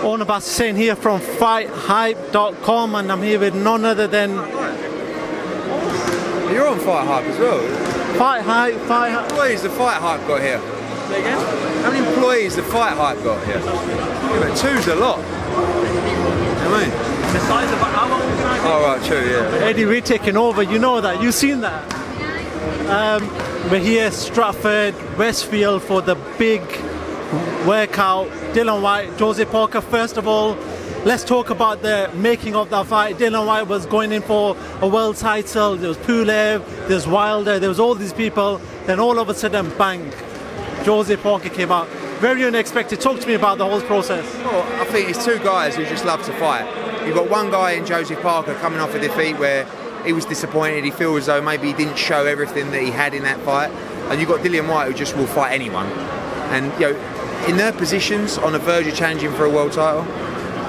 Owner Hussein here from FightHype.com, and I'm here with none other than... You're on FightHype as well? FightHype. How many employees the FightHype got here? Say again? How many employees the FightHype got here? Yeah, but two's a lot. You know what I mean? The size of our organisation. Oh right, true, yeah. Eddie, we're taking over, you know that, you've seen that. We're here, Stratford, Westfield, for the big workout. Dillian Whyte, Whyte-Parker. First of all, let's talk about the making of that fight. Dillian Whyte was going in for a world title. There was Pulev, there's Wilder, there was all these people. Then all of a sudden, bang, Whyte-Parker came out. Very unexpected. Talk to me about the whole process. Well, I think it's two guys who just love to fight. You've got one guy in Whyte-Parker coming off a defeat where he was disappointed. He feels as though maybe he didn't show everything that he had in that fight. And you've got Dillian Whyte, who just will fight anyone. And you know, in their positions on the verge of challenging for a world title,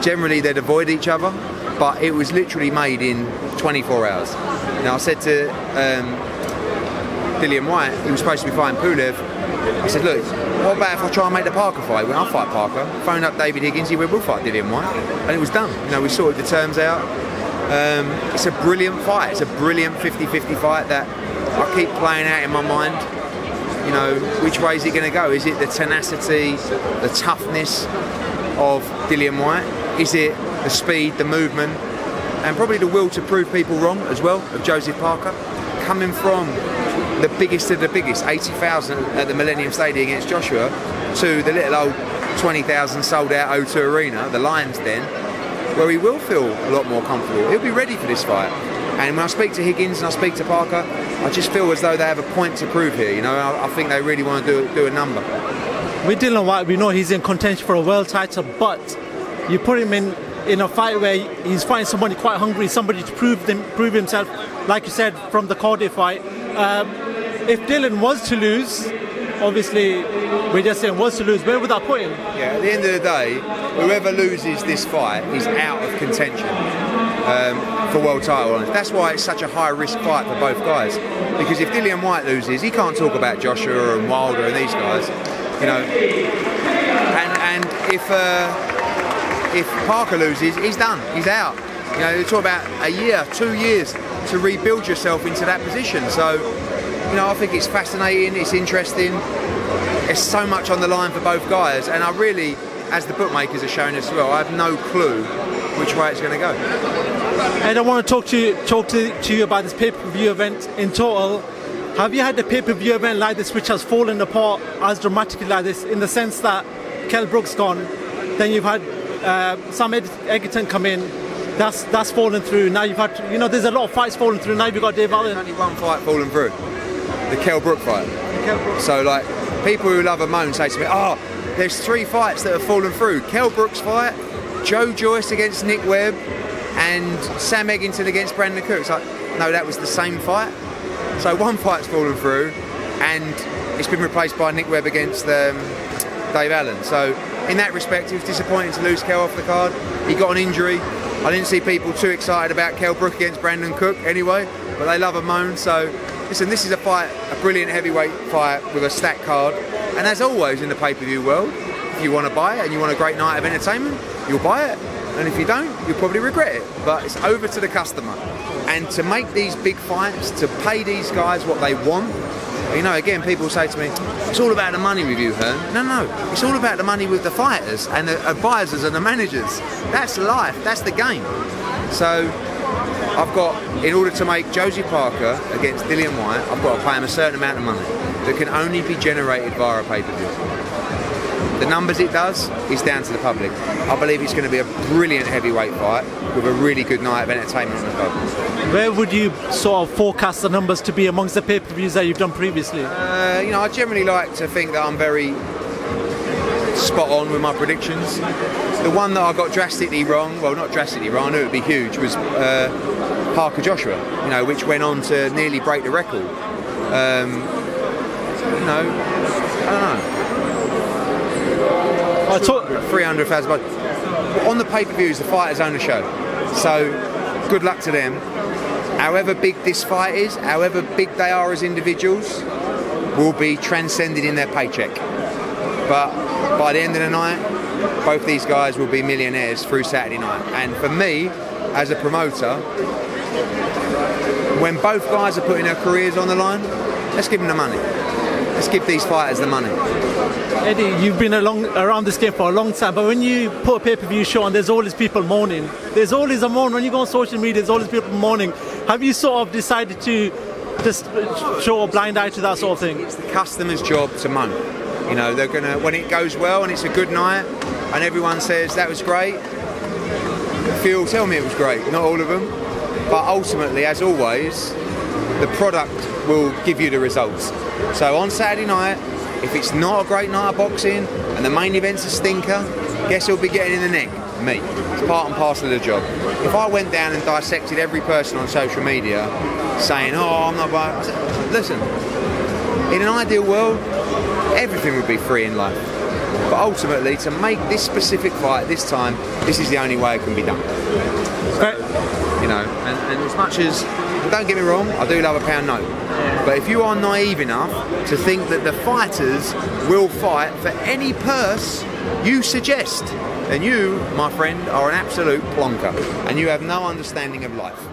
generally they'd avoid each other, but it was literally made in 24 hours. Now I said to Dillian Whyte, who was supposed to be fighting Pulev, I said, look, what about if I try and make the Parker fight? Well, I'll fight Parker. Phoned up David Higgins, he went, we'll fight Dillian Whyte. And it was done. You know, we sorted the terms out. It's a brilliant fight. It's a brilliant 50-50 fight that I keep playing out in my mind. You know, which way is it going to go? Is it the tenacity, the toughness of Dillian Whyte? Is it the speed, the movement, and probably the will to prove people wrong as well of Whyte-Parker? Coming from the biggest of the biggest, 80,000 at the Millennium Stadium against Joshua, to the little old 20,000 sold out O2 Arena, the Lions Den, where he will feel a lot more comfortable. He'll be ready for this fight. And when I speak to Higgins and I speak to Parker, I just feel as though they have a point to prove here. You know, I think they really want to do a number. With Dillian Whyte, we know he's in contention for a world title, but you put him in a fight where he's fighting somebody quite hungry, somebody to prove himself, like you said, from the Cardiff fight. If Dillian was to lose, obviously, we're just saying was to lose, where would that put him? Yeah, at the end of the day, whoever loses this fight is out of contention for world title. That's why it's such a high risk fight for both guys. Because if Dillian Whyte loses, he can't talk about Joshua and Wilder and these guys, you know. And if Parker loses, he's done. He's out. You know, you talk about a year, 2 years to rebuild yourself into that position. So, you know, I think it's fascinating. It's interesting. There's so much on the line for both guys, and I really, as the bookmakers are showing us as well, I have no clue which way it's going to go. And I want to talk to you about this pay-per-view event in total. Have you had a pay-per-view event like this which has fallen apart as dramatically like this, in the sense that Kell Brook's gone, then you've had Sam Egerton come in, that's fallen through. Now you've had, you know, there's a lot of fights falling through. Now you've got Dave Allen. There's only one fight fallen through, the Kell Brook fight. So like, people who love a moan say to me, oh, there's 3 fights that have fallen through. Kell Brook's fight, Joe Joyce against Nick Webb, and Sam Egerton against Brandon Cook. It's like, no, that was the same fight. So one fight's fallen through, and it's been replaced by Nick Webb against Dave Allen. So in that respect, it was disappointing to lose Kell off the card. He got an injury. I didn't see people too excited about Kell Brook against Brandon Cook anyway, but they love a moan. So listen, this is a fight, a brilliant heavyweight fight with a stacked card. And as always in the pay-per-view world, if you want to buy it and you want a great night of entertainment, you'll buy it. And if you don't, you'll probably regret it. But it's over to the customer. And to make these big fights, to pay these guys what they want, you know, again, people say to me, it's all about the money with you, Hearn. No, it's all about the money with the fighters and the advisors and the managers. That's life, that's the game. So I've got, in order to make Whyte-Parker against Dillian Whyte, I've got to pay him a certain amount of money that can only be generated via a pay-per-view. The numbers it does is down to the public. I believe it's going to be a brilliant heavyweight fight with a really good night of entertainment on the club. Where would you sort of forecast the numbers to be amongst the pay-per-views that you've done previously? You know, I generally like to think that I'm very spot on with my predictions. The one that I got drastically wrong, well, not drastically wrong, I knew it would be huge, was Parker Joshua, you know, which went on to nearly break the record. You know, I don't know. 300,000. On the pay-per-views, the fighters own the show, so good luck to them. However big this fight is, however big they are as individuals, will be transcended in their paycheck. But by the end of the night, both these guys will be millionaires through Saturday night. And for me, as a promoter, when both guys are putting their careers on the line, let's give them the money. Let's give these fighters the money. Eddie, you've been around this game for a long time, but when you put a pay-per-view show on, there's always people moaning. There's always a moan. When you go on social media, there's always people moaning. Have you sort of decided to just show a blind eye to that sort of thing? It's the customer's job to moan. You know, they're gonna, when it goes well and it's a good night and everyone says that was great, Phil, tell me it was great. Not all of them, but ultimately, as always, the product will give you the results. So on Saturday night, if it's not a great night of boxing and the main event's a stinker, guess who'll be getting in the neck? Me. It's part and parcel of the job. If I went down and dissected every person on social media saying, oh, I'm not buying, listen, in an ideal world, everything would be free in life. But ultimately, to make this specific fight this time, this is the only way it can be done. Right. You know, and as much as, don't get me wrong, I do love a pound note. But if you are naive enough to think that the fighters will fight for any purse you suggest, then you, my friend, are an absolute plonker, and you have no understanding of life.